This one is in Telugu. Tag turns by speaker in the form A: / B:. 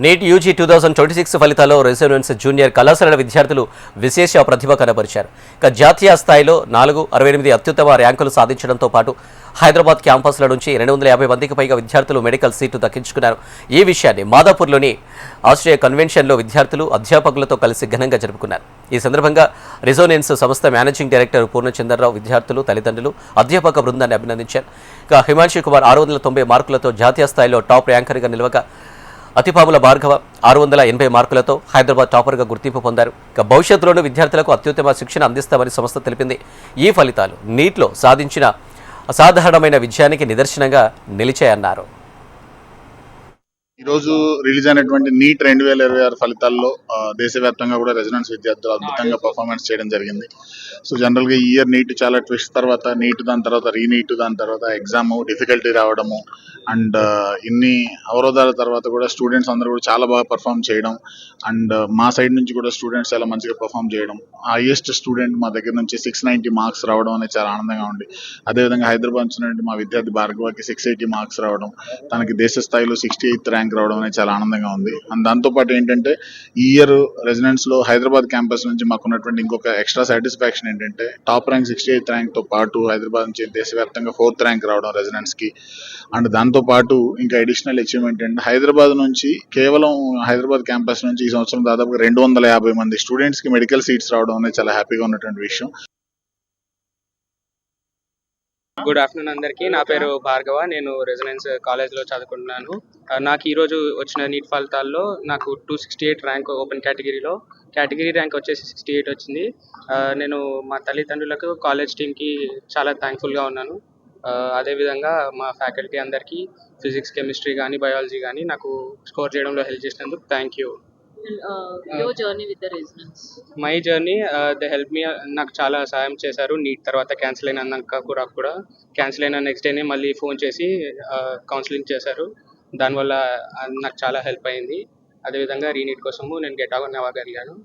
A: నీట్ యూజీ 2026 ఫలితాల్లో రెసిడెన్స్ జూనియర్ కళాశాలల విద్యార్థులు విశేష ప్రతిభ కనబరిచారు. జాతీయ స్థాయిలో 468 అత్యుత్తమ ర్యాంకులు సాధించడంతో పాటు హైదరాబాద్ క్యాంపస్ల నుంచి 250 మందికి పైగా విద్యార్థులు మెడికల్ సీటు దక్కించుకున్నారు. ఈ విషయాన్ని మాదాపూర్లోని ఆస్ట్రేలియా కన్వెన్షన్లో విద్యార్థులు అధ్యాపకులతో కలిసి ఘనంగా జరుపుకున్నారు. ఈ సందర్భంగా రెసోనెన్స్ సంస్థ మేనేజింగ్ డైరెక్టర్ పూర్ణచంద్రరావు విద్యార్థులు, తల్లిదండ్రులు, అధ్యాపక బృందాన్ని అభినందించారు. హిమాంశు కుమార్ 690 మార్కులతో జాతీయ స్థాయిలో టాప్ ర్యాంకర్గా నిలవగా అతిపాముల భార్గవ 680 మార్కులతో హైదరాబాద్ టాపర్గా గుర్తింపు పొందారు. భవిష్యత్తులోనూ విద్యార్థులకు అత్యుత్తమ శిక్షణ అందిస్తామని సంస్థ తెలిపింది. ఈ ఫలితాలు నీట్లో సాధించిన అసాధారణమైన విజయానికి నిదర్శనంగా నిలిచాయన్నారు.
B: ఈరోజు రిలీజ్ అయినటువంటి నీట్ 2026 ఫలితాల్లో దేశవ్యాప్తంగా కూడా రెసిడెన్స్ విద్యార్థులు అద్భుతంగా పర్ఫార్మెన్స్ చేయడం జరిగింది. సో జనరల్గా ఈ ఇయర్ నీట్ చాలా ట్విస్ట్ తర్వాత నీట్, దాని తర్వాత రీనీట్, దాని తర్వాత ఎగ్జామ్ డిఫికల్టీ రావడము అండ్ ఇన్ని అవరోధాల తర్వాత కూడా స్టూడెంట్స్ అందరూ కూడా చాలా బాగా పర్ఫామ్ చేయడం అండ్ మా సైడ్ నుంచి కూడా స్టూడెంట్స్ చాలా మంచిగా పర్ఫామ్ చేయడం, హైయెస్ట్ స్టూడెంట్ మా దగ్గర నుంచి 690 మార్క్స్ రావడం అనేది చాలా ఆనందంగా ఉంది. అదేవిధంగా హైదరాబాద్ నుంచి మా విద్యార్థి భార్గవకి 680 మార్క్స్ రావడం, తనకి దేశ స్థాయిలో 68th ర్యాంక్ రావడం అనేది చాలా ఆనందంగా ఉంది. అండ్ దాంతోపాటు ఏంటంటే ఈ ఇయర్ రెసిడెన్స్ లో హైదరాబాద్ క్యాంపస్ నుంచి మాకు ఉన్నటువంటి ఇంకొక ఎక్స్ట్రా సాటిస్ఫాక్షన్ ఏంటంటే టాప్ ర్యాంక్ 68th ర్యాంక్ తో పాటు హైదరాబాద్ నుంచి దేశవ్యాప్తంగా 4th ర్యాంక్ రావడం రెసిడెన్స్ కి. అండ్ దాంతో పాటు ఇంకా అడిషనల్ అచీవ్మెంట్ ఏంటంటే హైదరాబాద్ నుంచి కేవలం హైదరాబాద్ క్యాంపస్ నుంచి ఈ సంవత్సరం దాదాపుగా 250 మంది స్టూడెంట్స్ కి మెడికల్ సీట్స్ రావడం అనేది చాలా హ్యాపీగా ఉన్నటువంటి విషయం.
C: గుడ్ ఆఫ్టర్నూన్ అందరికీ. నా పేరు భార్గవ. నేను రెసిడెన్స్ కాలేజ్లో చదువుకుంటున్నాను. నాకు ఈరోజు వచ్చిన నీట్ ఫలితాల్లో నాకు 268 ర్యాంక్ ఓపెన్ కేటగిరీ ర్యాంక్ వచ్చేసి 68 వచ్చింది. నేను మా తల్లిదండ్రులకు, కాలేజ్ టీమ్కి చాలా థ్యాంక్ఫుల్గా ఉన్నాను. అదేవిధంగా మా ఫ్యాకల్టీ అందరికీ ఫిజిక్స్, కెమిస్ట్రీ కానీ, బయాలజీ కానీ నాకు స్కోర్ చేయడంలో హెల్ప్ చేసినందుకు thank you.
D: your journey with the resonance?
C: My journey they help me. నాకు చాలా సహాయం చేశారు. నీట్ తర్వాత క్యాన్సిల్ అయినాక కూడా క్యాన్సిల్ అయిన నెక్స్ట్ డేనే మళ్ళీ ఫోన్ చేసి కౌన్సిలింగ్ చేశారు. దానివల్ల నాకు చాలా హెల్ప్ అయింది. అదేవిధంగా రీనీట్ కోసము నేను గెట్ అవ్వగలిగాను.